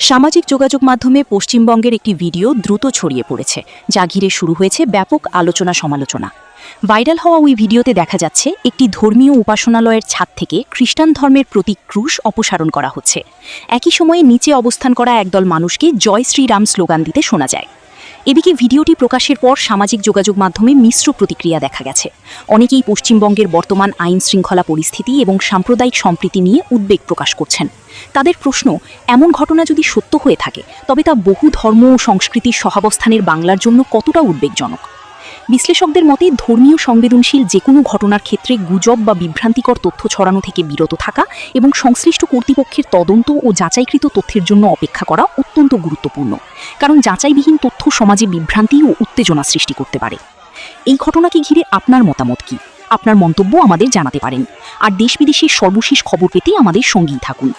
সামাজিক যোগাযোগ মাধ্যমে পশ্চিমবঙ্গের একটি ভিডিও দ্রুত ছড়িয়ে পড়েছে, যা ঘিরে শুরু হয়েছে ব্যাপক আলোচনা সমালোচনা। ভাইরাল হওয়া ওই ভিডিওতে দেখা যাচ্ছে একটি ধর্মীয় উপাসনালয়ের ছাদ থেকে খ্রিস্টান ধর্মের প্রতীক ক্রুশ অপসারণ করা হচ্ছে। একই সময়ে নিচে অবস্থান করা একদল মানুষকে জয় শ্রীরাম স্লোগান দিতে শোনা যায়। এদিকে ভিডিওটি প্রকাশের পর সামাজিক যোগাযোগ মাধ্যমে মিশ্র প্রতিক্রিয়া দেখা গেছে। অনেকেই পশ্চিমবঙ্গের বর্তমান আইন শৃঙ্খলা পরিস্থিতি এবং সাম্প্রদায়িক সম্প্রীতি নিয়ে উদ্বেগ প্রকাশ করছেন। তাদের প্রশ্ন, এমন ঘটনা যদি সত্য হয়ে থাকে তবে তা বহু ধর্ম ও সংস্কৃতির সহাবস্থানের বাংলার জন্য কতটা উদ্বেগজনক। বিশ্লেষকদের মতে ধর্মীয় সংবেদনশীল যে কোনো ঘটনার ক্ষেত্রে গুজব বা বিভ্রান্তিকর তথ্য ছড়ানো থেকে বিরত থাকা এবং সংশ্লিষ্ট কর্তৃপক্ষের তদন্ত ও যাচাইকৃত তথ্যের জন্য অপেক্ষা করা অত্যন্ত গুরুত্বপূর্ণ, কারণ যাচাইবিহীন তথ্য সমাজে বিভ্রান্তি ও উত্তেজনা সৃষ্টি করতে পারে। এই ঘটনাকে ঘিরে আপনার মতামত কী? আপনার মন্তব্য আমাদের জানাতে পারেন। আর দেশ বিদেশের সর্বশেষ খবর পেতে আমাদের সঙ্গেই থাকুন।